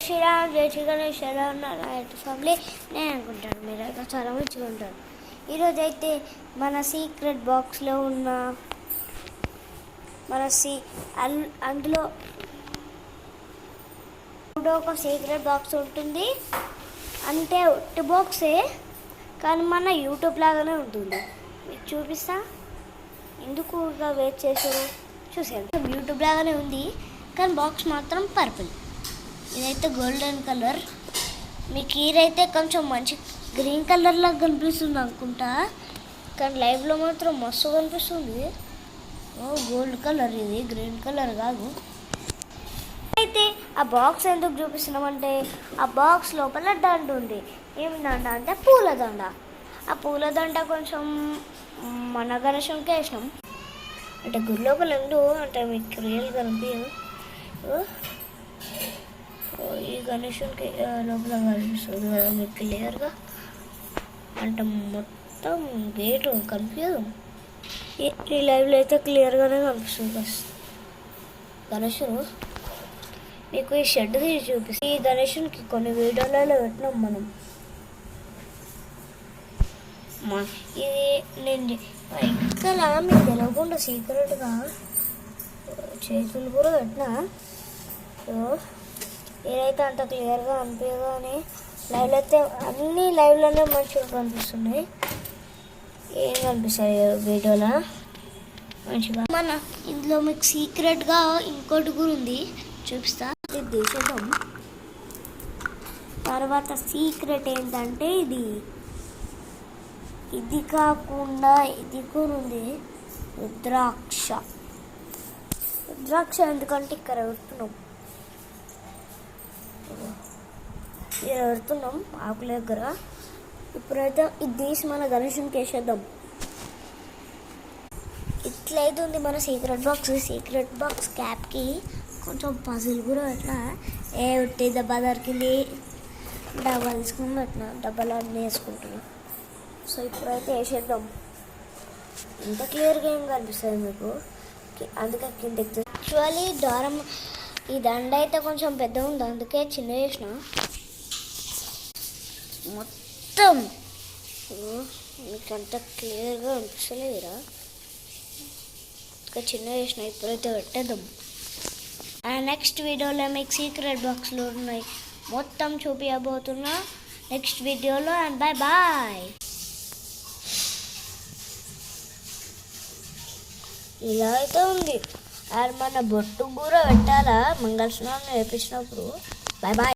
శ్రీరామ్, జై శ్రీ గణేష్. ఎలా ఉన్నారు ఫ్యామిలీ? నేను అనుకుంటాను మీరు అయితే చాలా మంచిగా ఉంటారు. ఈరోజు అయితే మన సీక్రెట్ బాక్స్లో ఉన్న అందులో ఒక సీక్రెట్ బాక్స్ ఉంటుంది. అంటే ఒట్టి బాక్సే కానీ మన యూట్యూబ్ లాగానే ఉంటుంది. మీకు చూపిస్తా, ఎందుకు వెయిట్ చేసారు చూసాను. యూట్యూబ్ లాగానే ఉంది కానీ బాక్స్ మాత్రం పర్పుల్. ఇదైతే గోల్డెన్ కలర్. మీకు ఈరైతే కొంచెం మంచి గ్రీన్ కలర్ లాగా కనిపిస్తుంది అనుకుంటా, కానీ లైవ్లో మాత్రం మస్తు కనిపిస్తుంది. గోల్డ్ కలర్, ఇది గ్రీన్ కలర్ కాదు. అయితే ఆ బాక్స్ ఎందుకు చూపిస్తున్నామంటే ఆ బాక్స్ లోపల దండ ఉంది. ఏమి దండ అంటే పూలదండ. ఆ పూలదండ కొంచెం మన గణేశంకి వేసినాం. అంటే గుడి లోపల ఎందు అంటే మీకు రియల్ కనిపించదు. ఈ గణేశునికి లోపల కనిపిస్తుంది కదా మీకు క్లియర్గా. అంటే మొత్తం గేటు కనిపించదు. ఈ లైవ్లో అయితే క్లియర్గానే కనిపిస్తుంది గణేశుడు. మీకు ఈ షెడ్ తీసి చూపిస్తాను. ఈ గణేశునికి కొన్ని వీడియోలలో పెట్టినాం మనం. ఇది నేను ఇక్కడ మీకు తెలవకుండా సీక్రెట్గా చేతులు కూడా పెట్టినా. ఏదైతే అంత క్లియర్గా అనిపించదు కానీ లైవ్లో అయితే అన్ని లైవ్లోనే మంచిగా కనిపిస్తున్నాయి. ఏం కనిపిస్తాయి వీడియోలో మంచిగా. మన ఇందులో మీకు సీక్రెట్గా ఇంకోటి కూడా ఉంది, చూపిస్తా. ఇది తీసేద్దాం. తర్వాత సీక్రెట్ ఏంటంటే ఇది కాకుండా ఇది కూడా ఉంది, రుద్రాక్ష. ఎందుకంటే ఇక్కడ పెడుతున్నాం ఆకుల దగ్గర. ఇప్పుడైతే ఇది తీసి మన గణేశునికి వేసేద్దాం. ఇట్లయితే ఉంది మన సీక్రెట్ బాక్స్. సీక్రెట్ బాక్స్ క్యాప్కి కొంచెం పజిల్ కూడా పెట్టినా. ఉట్టి దెబ్బ దొరికింది, డబ్బా తీసుకుని పెట్టినా. డబ్బాలు అన్నీ వేసుకుంటున్నాం. సో ఇప్పుడైతే వేసేద్దాం. ఇంత క్లియర్గా ఏం కనిపిస్తుంది మీకు, అందుకే కిందకి. యాక్చువల్లీ దారం ఈ దండ అయితే కొంచెం పెద్ద ఉంది, అందుకే చిన్న చేసిన. మొత్తం మీకు అంత క్లియర్గా అనిపిస్తలేదురా, ఇంకా చిన్న చేసిన. ఇప్పుడైతే పెట్టేద్దాం. నెక్స్ట్ వీడియోలో మీకు సీక్రెట్ బాక్స్లో ఉన్నాయి మొత్తం చూపించబోతున్నా నెక్స్ట్ వీడియోలో. And bye bye. ఇలా అయితే ఉంది. అండ్ మన బొట్టు కూడా పెట్టాలా మంగళ స్నానం వేపించినప్పుడు. Bye bye.